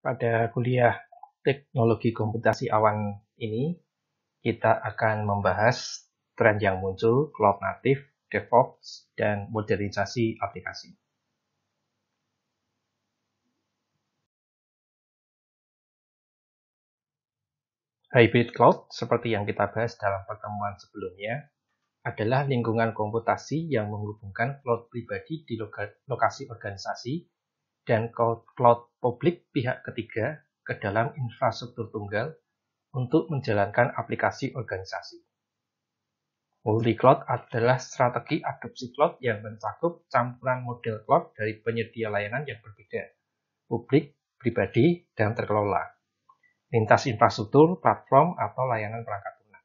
Pada kuliah teknologi komputasi awan ini, kita akan membahas tren yang muncul, cloud native, DevOps, dan modernisasi aplikasi. Hybrid cloud, seperti yang kita bahas dalam pertemuan sebelumnya, adalah lingkungan komputasi yang menghubungkan cloud pribadi di lokasi organisasi dan cloud publik pihak ketiga ke dalam infrastruktur tunggal untuk menjalankan aplikasi organisasi. Multi-cloud adalah strategi adopsi cloud yang mencakup campuran model cloud dari penyedia layanan yang berbeda, publik, pribadi, dan terkelola, lintas infrastruktur, platform, atau layanan perangkat lunak.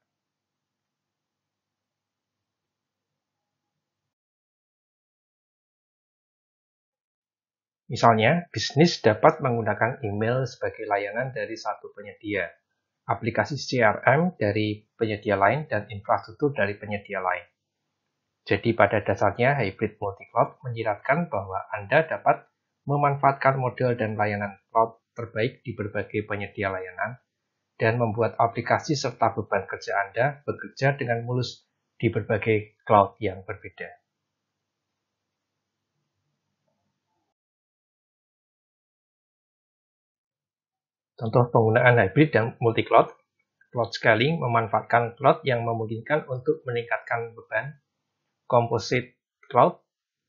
Misalnya, bisnis dapat menggunakan email sebagai layanan dari satu penyedia, aplikasi CRM dari penyedia lain, dan infrastruktur dari penyedia lain. Jadi pada dasarnya hybrid multi-cloud menyiratkan bahwa Anda dapat memanfaatkan model dan layanan cloud terbaik di berbagai penyedia layanan dan membuat aplikasi serta beban kerja Anda bekerja dengan mulus di berbagai cloud yang berbeda. Contoh penggunaan hybrid dan multi-cloud, cloud scaling memanfaatkan cloud yang memungkinkan untuk meningkatkan beban, composite cloud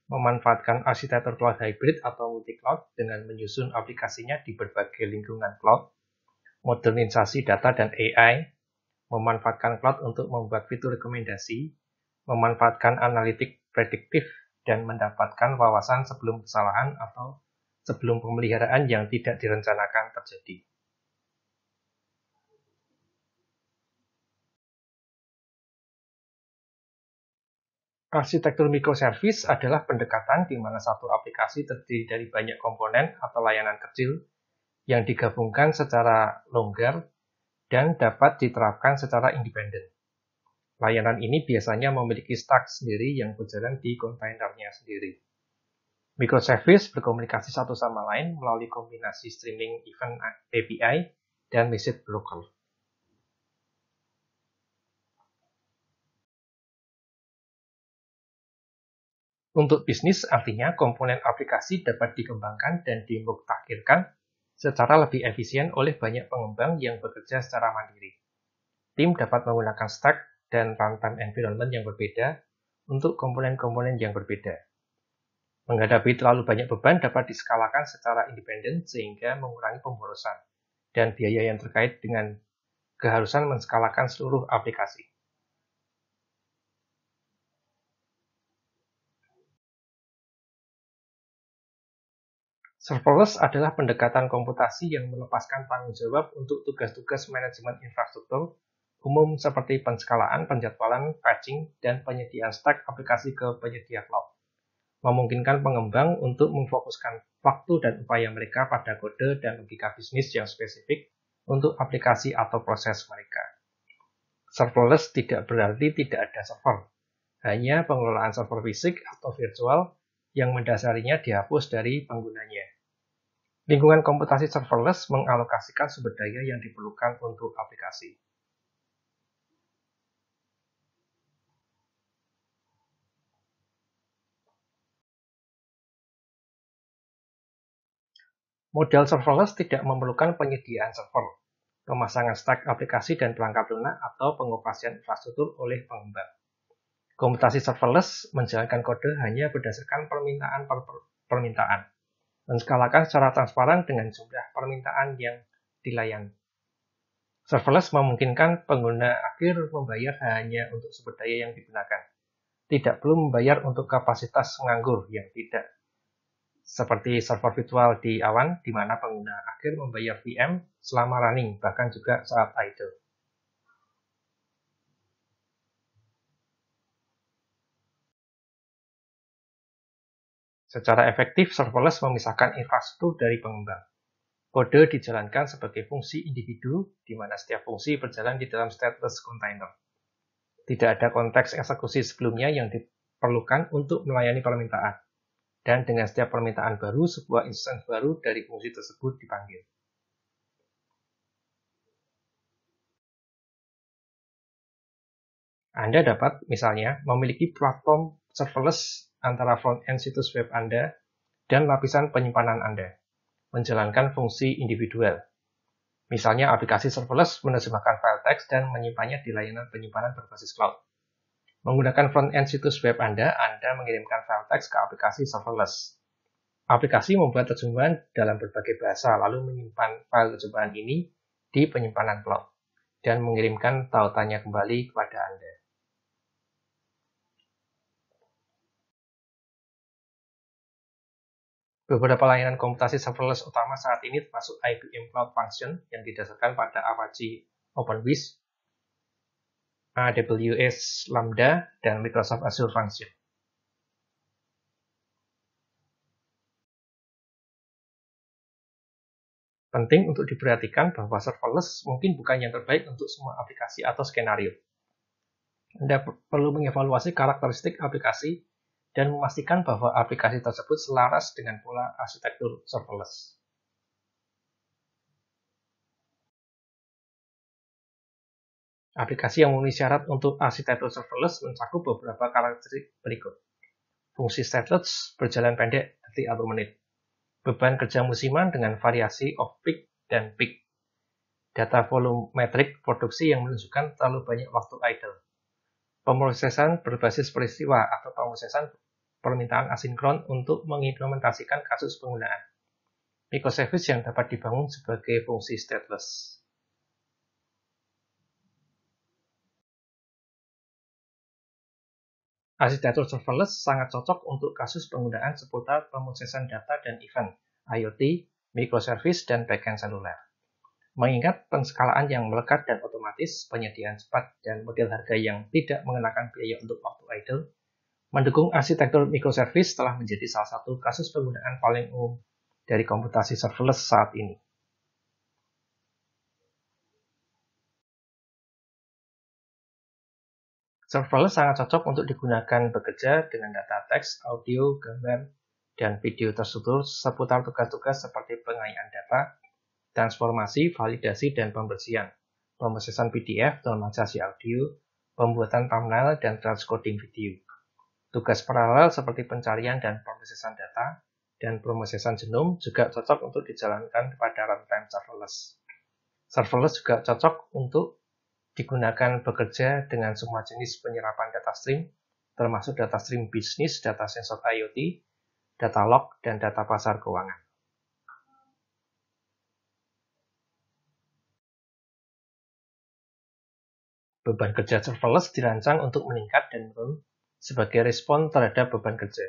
memanfaatkan arsitektur cloud hybrid atau multi-cloud dengan menyusun aplikasinya di berbagai lingkungan cloud, modernisasi data dan AI, memanfaatkan cloud untuk membuat fitur rekomendasi, memanfaatkan analitik prediktif, dan mendapatkan wawasan sebelum kesalahan atau sebelum pemeliharaan yang tidak direncanakan terjadi. Arsitektur microservice adalah pendekatan di mana satu aplikasi terdiri dari banyak komponen atau layanan kecil yang digabungkan secara longgar dan dapat diterapkan secara independen. Layanan ini biasanya memiliki stack sendiri yang berjalan di kontainernya sendiri. Microservice berkomunikasi satu sama lain melalui kombinasi streaming event API dan message broker. Untuk bisnis, artinya komponen aplikasi dapat dikembangkan dan dimutakhirkan secara lebih efisien oleh banyak pengembang yang bekerja secara mandiri. Tim dapat menggunakan stack dan runtime environment yang berbeda untuk komponen-komponen yang berbeda. Menghadapi terlalu banyak beban dapat diskalakan secara independen sehingga mengurangi pemborosan dan biaya yang terkait dengan keharusan menskalakan seluruh aplikasi. Serverless adalah pendekatan komputasi yang melepaskan tanggung jawab untuk tugas-tugas manajemen infrastruktur umum seperti penskalaan, penjadwalan, patching, dan penyediaan stack aplikasi ke penyedia cloud. Memungkinkan pengembang untuk memfokuskan waktu dan upaya mereka pada kode dan logika bisnis yang spesifik untuk aplikasi atau proses mereka. Serverless tidak berarti tidak ada server, hanya pengelolaan server fisik atau virtual yang mendasarinya dihapus dari penggunanya. Lingkungan komputasi serverless mengalokasikan sumber daya yang diperlukan untuk aplikasi. Model serverless tidak memerlukan penyediaan server, pemasangan stack aplikasi dan perangkat lunak, atau pengoperasian infrastruktur oleh pengembang. Komputasi serverless menjalankan kode hanya berdasarkan permintaan per permintaan, menskalakan secara transparan dengan jumlah permintaan yang dilayani. Serverless memungkinkan pengguna akhir membayar hanya untuk sumber daya yang digunakan, tidak perlu membayar untuk kapasitas nganggur yang tidak seperti server virtual di awan, di mana pengguna akhir membayar VM selama running, bahkan juga saat idle. Secara efektif, serverless memisahkan infrastruktur dari pengembang. Kode dijalankan sebagai fungsi individu, di mana setiap fungsi berjalan di dalam stateless container. Tidak ada konteks eksekusi sebelumnya yang diperlukan untuk melayani permintaan. Dan dengan setiap permintaan baru, sebuah instance baru dari fungsi tersebut dipanggil. Anda dapat misalnya memiliki platform serverless antara front-end situs web Anda dan lapisan penyimpanan Anda, menjalankan fungsi individual. Misalnya aplikasi serverless menerjemahkan file teks dan menyimpannya di layanan penyimpanan berbasis cloud. Menggunakan front-end situs web Anda mengirimkan file teks ke aplikasi serverless. Aplikasi membuat terjemahan dalam berbagai bahasa, lalu menyimpan file terjemahan ini di penyimpanan cloud, dan mengirimkan tautannya kembali kepada Anda. Beberapa layanan komputasi serverless utama saat ini termasuk IBM Cloud Function yang didasarkan pada Apache OpenWhisk, AWS Lambda, dan Microsoft Azure Function. Penting untuk diperhatikan bahwa serverless mungkin bukan yang terbaik untuk semua aplikasi atau skenario. Anda perlu mengevaluasi karakteristik aplikasi dan memastikan bahwa aplikasi tersebut selaras dengan pola arsitektur serverless. Aplikasi yang memenuhi syarat untuk arsitektur serverless mencakup beberapa karakteristik berikut. Fungsi stateless berjalan pendek detik atau menit. Beban kerja musiman dengan variasi off-peak dan peak. Data volumetrik produksi yang menunjukkan terlalu banyak waktu idle. Pemrosesan berbasis peristiwa atau pemrosesan permintaan asinkron untuk mengimplementasikan kasus penggunaan. Microservice yang dapat dibangun sebagai fungsi stateless. Arsitektur serverless sangat cocok untuk kasus penggunaan seputar pemrosesan data dan event, IoT, microservice, dan backend seluler. Mengingat penskalaan yang melekat dan otomatis, penyediaan cepat, dan model harga yang tidak mengenakan biaya untuk waktu idle, mendukung arsitektur microservice telah menjadi salah satu kasus penggunaan paling umum dari komputasi serverless saat ini. Serverless sangat cocok untuk digunakan bekerja dengan data teks, audio, gambar, dan video terstruktur seputar tugas-tugas seperti pengayaan data, transformasi, validasi, dan pembersihan, pemrosesan PDF, normalisasi audio, pembuatan thumbnail, dan transcoding video. Tugas paralel seperti pencarian dan pemrosesan data, dan pemrosesan genom juga cocok untuk dijalankan pada runtime serverless. Serverless juga cocok untuk digunakan bekerja dengan semua jenis penyerapan data stream, termasuk data stream bisnis, data sensor IoT, data log, dan data pasar keuangan. Beban kerja serverless dirancang untuk meningkat dan menurun sebagai respon terhadap beban kerja.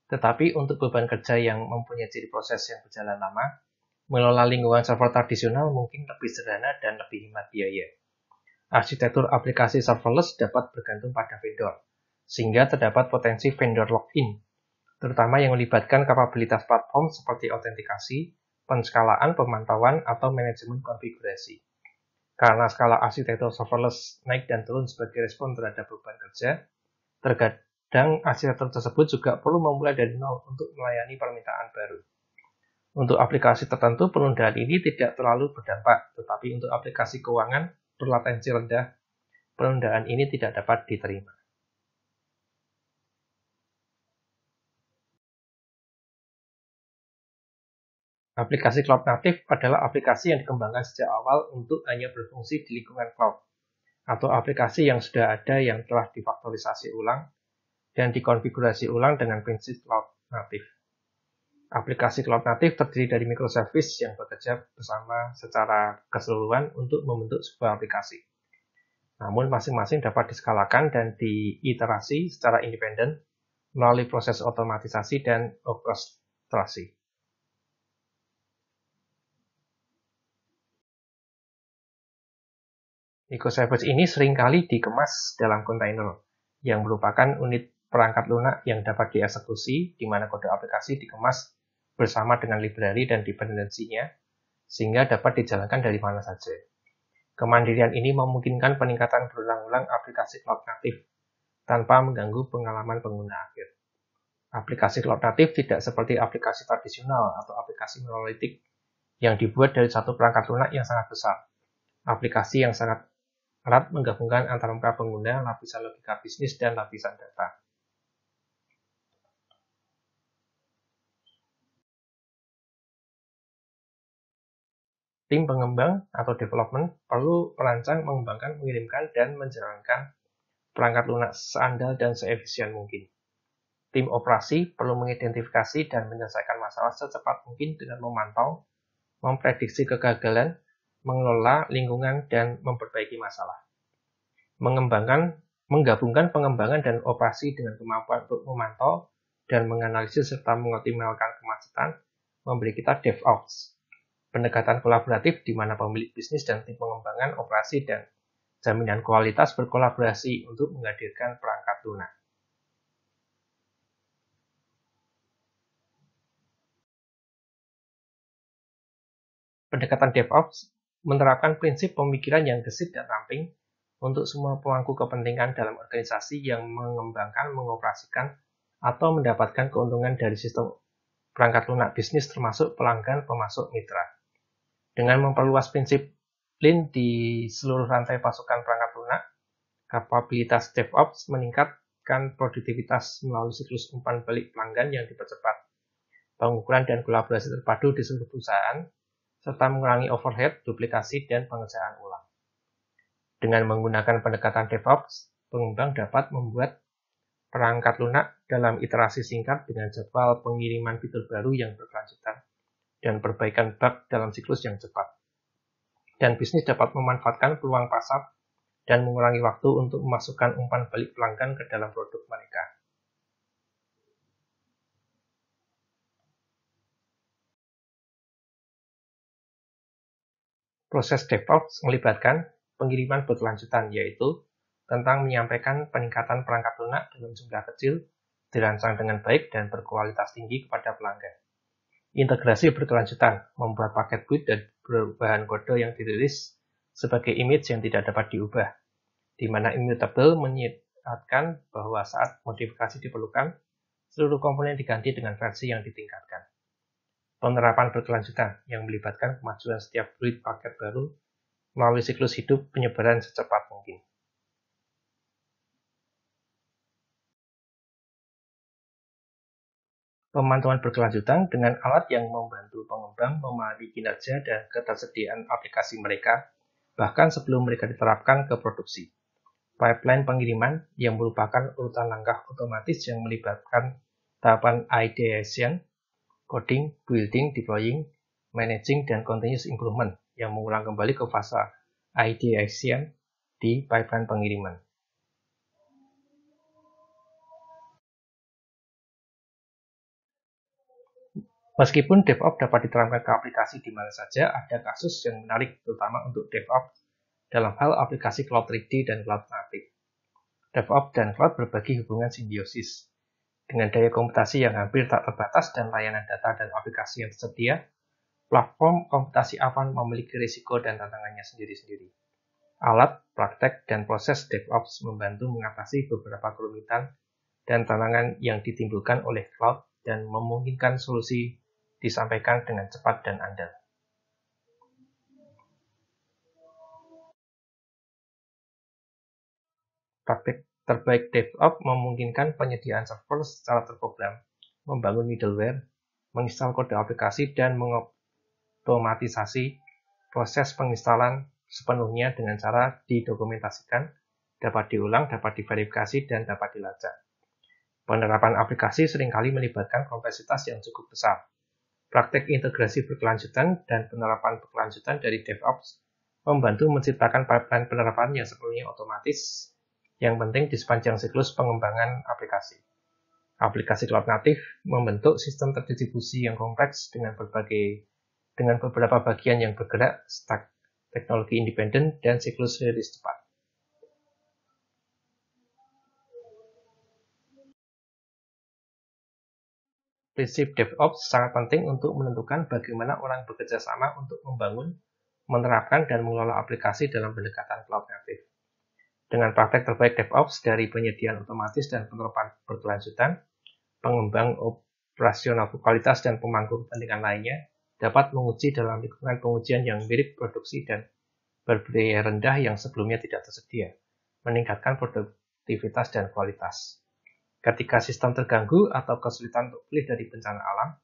Tetapi untuk beban kerja yang mempunyai ciri proses yang berjalan lama, mengelola lingkungan server tradisional mungkin lebih sederhana dan lebih hemat biaya. Arsitektur aplikasi serverless dapat bergantung pada vendor, sehingga terdapat potensi vendor lock-in, terutama yang melibatkan kapabilitas platform seperti autentikasi, penskalaan, pemantauan, atau manajemen konfigurasi. Karena skala arsitektur serverless naik dan turun sebagai respon terhadap beban kerja, terkadang arsitektur tersebut juga perlu memulai dari nol untuk melayani permintaan baru. Untuk aplikasi tertentu, penundaan ini tidak terlalu berdampak, tetapi untuk aplikasi keuangan berlatensi rendah, penundaan ini tidak dapat diterima. Aplikasi cloud native adalah aplikasi yang dikembangkan sejak awal untuk hanya berfungsi di lingkungan cloud, atau aplikasi yang sudah ada yang telah difaktorisasi ulang dan dikonfigurasi ulang dengan prinsip cloud native. Aplikasi cloud native terdiri dari microservice yang bekerja bersama secara keseluruhan untuk membentuk sebuah aplikasi. Namun masing-masing dapat diskalakan dan diiterasi secara independen melalui proses otomatisasi dan orkestrasi. Microservice ini seringkali dikemas dalam kontainer, yang merupakan unit perangkat lunak yang dapat dieksekusi, di mana kode aplikasi dikemas bersama dengan library dan dependensinya, sehingga dapat dijalankan dari mana saja. Kemandirian ini memungkinkan peningkatan berulang-ulang aplikasi cloud native, tanpa mengganggu pengalaman pengguna akhir. Aplikasi cloud native tidak seperti aplikasi tradisional atau aplikasi monolitik yang dibuat dari satu perangkat lunak yang sangat besar. Aplikasi yang sangat Alat menggabungkan antara mereka pengguna, lapisan logika bisnis, dan lapisan data. Tim pengembang atau development perlu merancang, mengembangkan, mengirimkan, dan menjalankan perangkat lunak seandal dan seefisien mungkin. Tim operasi perlu mengidentifikasi dan menyelesaikan masalah secepat mungkin dengan memantau, memprediksi kegagalan, mengelola lingkungan, dan memperbaiki masalah. Menggabungkan pengembangan dan operasi dengan kemampuan untuk memantau dan menganalisis serta mengoptimalkan kemacetan memberi kita DevOps. Pendekatan kolaboratif di mana pemilik bisnis dan tim pengembangan operasi dan jaminan kualitas berkolaborasi untuk menghadirkan perangkat lunak. Pendekatan DevOps menerapkan prinsip pemikiran yang gesit dan ramping untuk semua pemangku kepentingan dalam organisasi yang mengembangkan, mengoperasikan, atau mendapatkan keuntungan dari sistem perangkat lunak bisnis termasuk pelanggan, pemasok, mitra. Dengan memperluas prinsip Lean di seluruh rantai pasukan perangkat lunak, kapabilitas DevOps meningkatkan produktivitas melalui siklus umpan balik pelanggan yang dipercepat, pengukuran dan kolaborasi terpadu di seluruh perusahaan, serta mengurangi overhead, duplikasi, dan pengerjaan ulang. Dengan menggunakan pendekatan DevOps, pengembang dapat membuat perangkat lunak dalam iterasi singkat dengan jadwal pengiriman fitur baru yang berkelanjutan dan perbaikan bug dalam siklus yang cepat. Dan bisnis dapat memanfaatkan peluang pasar dan mengurangi waktu untuk memasukkan umpan balik pelanggan ke dalam produk mereka. Proses DevOps melibatkan pengiriman berkelanjutan, yaitu tentang menyampaikan peningkatan perangkat lunak dalam jumlah kecil, dirancang dengan baik dan berkualitas tinggi kepada pelanggan. Integrasi berkelanjutan, membuat paket build dan perubahan kode yang dirilis sebagai image yang tidak dapat diubah, di mana immutable menyiratkan bahwa saat modifikasi diperlukan, seluruh komponen diganti dengan versi yang ditingkatkan. Penerapan berkelanjutan yang melibatkan kemajuan setiap build paket baru melalui siklus hidup penyebaran secepat mungkin. Pemantauan berkelanjutan dengan alat yang membantu pengembang memahami kinerja dan ketersediaan aplikasi mereka, bahkan sebelum mereka diterapkan ke produksi. Pipeline pengiriman yang merupakan urutan langkah otomatis yang melibatkan tahapan ideation, coding, building, deploying, managing, dan continuous improvement yang mengulang kembali ke fase ideation di pipeline pengiriman. Meskipun DevOps dapat diterapkan ke aplikasi di mana saja, ada kasus yang menarik terutama untuk DevOps dalam hal aplikasi Cloud 3D dan Cloud Native. DevOps dan Cloud berbagi hubungan simbiosis. Dengan daya komputasi yang hampir tak terbatas dan layanan data dan aplikasi yang tersedia, platform komputasi Avan memiliki risiko dan tantangannya sendiri-sendiri. Alat, praktek, dan proses DevOps membantu mengatasi beberapa kerumitan dan tantangan yang ditimbulkan oleh cloud dan memungkinkan solusi disampaikan dengan cepat dan andal. Praktik terbaik DevOps memungkinkan penyediaan server secara terprogram, membangun middleware, menginstal kode aplikasi, dan mengoptimisasi proses penginstalan sepenuhnya dengan cara didokumentasikan, dapat diulang, dapat diverifikasi, dan dapat dilacak. Penerapan aplikasi seringkali melibatkan kompleksitas yang cukup besar. Praktek integrasi berkelanjutan dan penerapan berkelanjutan dari DevOps membantu menciptakan pipeline penerapan yang sepenuhnya otomatis yang penting di sepanjang siklus pengembangan aplikasi. Aplikasi Cloud Native membentuk sistem terdistribusi yang kompleks dengan beberapa bagian yang bergerak, stack teknologi independen, dan siklus rilis cepat. Prinsip DevOps sangat penting untuk menentukan bagaimana orang bekerja sama untuk membangun, menerapkan, dan mengelola aplikasi dalam pendekatan Cloud Native. Dengan praktek terbaik DevOps dari penyediaan otomatis dan penerapan berkelanjutan, pengembang operasional kualitas dan pemangku kepentingan lainnya dapat menguji dalam lingkungan pengujian yang mirip produksi dan berbiaya rendah yang sebelumnya tidak tersedia, meningkatkan produktivitas dan kualitas. Ketika sistem terganggu atau kesulitan untuk pulih dari bencana alam,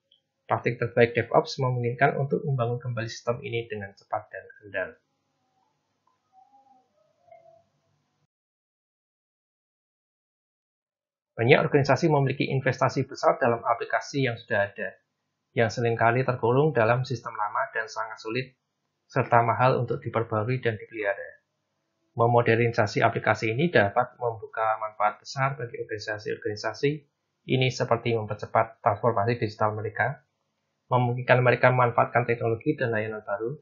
praktik terbaik DevOps memungkinkan untuk membangun kembali sistem ini dengan cepat dan andal. Banyak organisasi memiliki investasi besar dalam aplikasi yang sudah ada, yang seringkali tergolong dalam sistem lama dan sangat sulit, serta mahal untuk diperbarui dan dipelihara. Memodernisasi aplikasi ini dapat membuka manfaat besar bagi organisasi-organisasi ini seperti mempercepat transformasi digital mereka, memungkinkan mereka memanfaatkan teknologi dan layanan baru,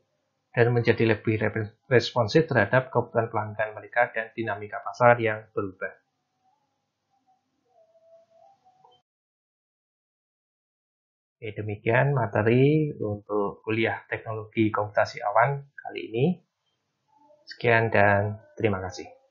dan menjadi lebih responsif terhadap kebutuhan pelanggan mereka dan dinamika pasar yang berubah. Oke, demikian materi untuk kuliah teknologi komputasi awan kali ini. Sekian dan terima kasih.